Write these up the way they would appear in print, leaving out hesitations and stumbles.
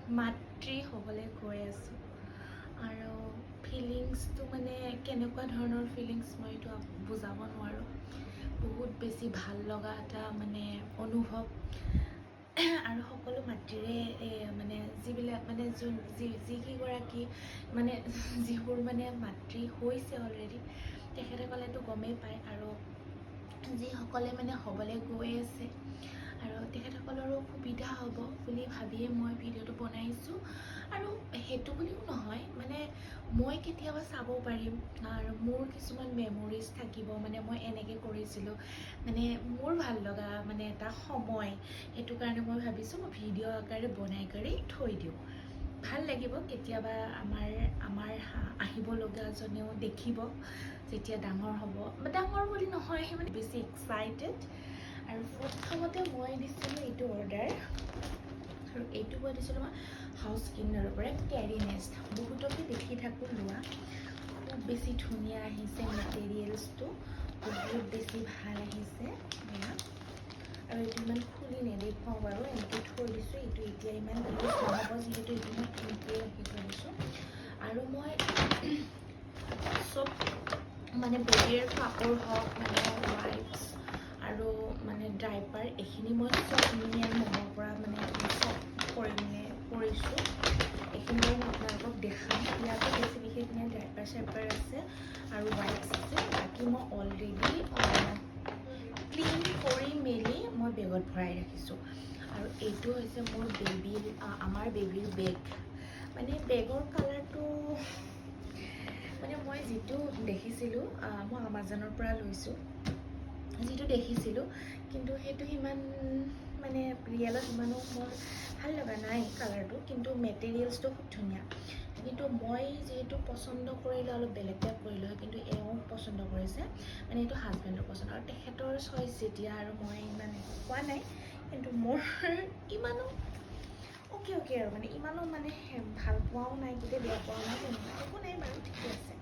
মাতৃ হ'বলৈ গৈ আছোঁ আৰু ফিলিংছটো মানে কেনেকুৱা ধৰণৰ ফিলিংছ মই এইটো বুজাব নোৱাৰোঁ। বহুত বেছি ভাল লগা এটা মানে অনুভৱ। আৰু সকলো মাতৃৰে মানে যিবিলাক মানে যিকেইগৰাকী মানে যিবোৰ মানে মাতৃ হৈছে অলৰেডি, তেখেতসকলেতো গমেই পায়, আৰু যিসকলে মানে হ'বলৈ গৈ আছে আৰু তেখেতসকলৰো সুবিধা হ'ব বুলি ভাবিয়ে মই ভিডিঅ'টো বনাইছোঁ। আৰু সেইটো বুলিও নহয়, মানে মই কেতিয়াবা চাব পাৰিম আৰু মোৰ কিছুমান মেমৰিজ থাকিব, মানে মই এনেকৈ কৰিছিলোঁ, মানে মোৰ ভাল লগা মানে এটা সময়। সেইটো কাৰণে মই ভাবিছোঁ মই ভিডিঅ' আকাৰে বনাই কৰি থৈ দিওঁ। ভাল লাগিব কেতিয়াবা আমাৰ আহিবলগাজনেও দেখিব যেতিয়া ডাঙৰ হ'ব। ডাঙৰ বুলি নহয়, মানে বেছি এক্সাইটেড। আৰু প্ৰথমতে মই দিছিলোঁ এইটো অৰ্ডাৰ, আৰু এইটো মই দিছিলোঁ মই হাউচ কিন্নাৰৰ পৰা, কেৰি নেষ্ট। বহুতকে দেখি থাকোঁ লোৱা, খুব বেছি ধুনীয়া আহিছে মেটেৰিয়েলছটো, বহুত বেছি ভাল আহিছে। আৰু এইটো ইমান খুলি নেদেখুৱাওঁ বাৰু, এনেকৈ থৈ দিছোঁ। এইটো এতিয়া ইমান ইউজ নহ'ব, যিহেতু এইটো মই এনেকৈ ৰাখি থৈ দিছোঁ। আৰু মই চব মানে বেবীৰ কাপোৰ হওক, মানে ৱাইপছ আৰু মানে ড্ৰাইপাৰ, এইখিনি মই চব ইউনিয়ন মমৰ পৰা মানে চব কৰিছোঁ। এইখিনি মই আপোনালোকক দেখাম। ইয়াতে বেছি বিশেষ ড্ৰাইপাৰ চাইপাৰ আছে আৰু ৱাইপছ আছে। বাকী মই অলৰেডি ক্লিন কৰি মেলি মই বেগত ভৰাই ৰাখিছোঁ। আৰু এইটো হৈছে মোৰ আমাৰ বেবীৰ বেগ। মানে বেগৰ কালাৰটো মানে মই যিটো দেখিছিলোঁ, মই আমাজনৰ পৰা লৈছোঁ, যিটো দেখিছিলোঁ, কিন্তু সেইটো সিমান মানে ৰিয়েলত ইমানো মোৰ ভাল লগা নাই কালাৰটো, কিন্তু মেটেৰিয়েলছটো খুব ধুনীয়া। কিন্তু মই যিহেতু পচন্দ কৰিলোঁ, অলপ বেলেগ টাইপ কৰিলোঁ, কিন্তু এওঁ পচন্দ কৰিছে, মানে এইটো হাজবেণ্ডৰ পচন্দ, আৰু তেখেতৰ চইচ যেতিয়া, আৰু মই ইমান কোৱা নাই, কিন্তু মোৰ ইমানো অ'কে আৰু মানে ইমানো মানে ভাল পোৱাও নাই, গোটেই বেয়া পোৱাও নাই, তেনেকুৱা একো নাই বাৰু, ঠিকে আছে।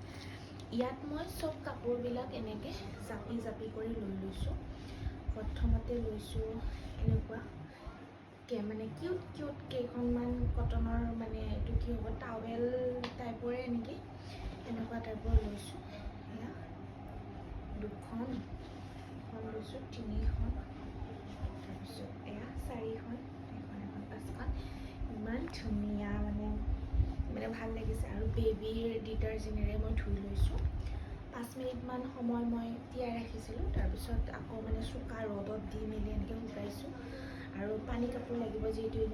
ইয়াত মই চব কাপোৰবিলাক এনেকৈ জাপি কৰি লৈ লৈছোঁ। প্ৰথমতে লৈছোঁ এনেকুৱা মানে কিউট কেইখনমান কটনৰ, মানে এইটো কি হ'ব, টাৱেল টাইপৰে নেকি, এনেকুৱা টাইপৰ লৈছোঁ। এয়া দুখন লৈছোঁ, তিনিখন, তাৰপিছত এয়া চাৰিখন, এখন 5খন। ইমান ধুনীয়া মানে ভাল লাগিছে। আৰু বেবীৰ ডিটাৰজেন্টেৰে মই ধুই লৈছোঁ। 5 মিনিটমান সময় মই তিয়াই ৰাখিছিলোঁ, তাৰপিছত আকৌ মানে চোকা ৰ'দত দি মেলি এনেকৈ শুকাইছোঁ। আৰু পানী কাপোৰ লাগিব, যিহেতু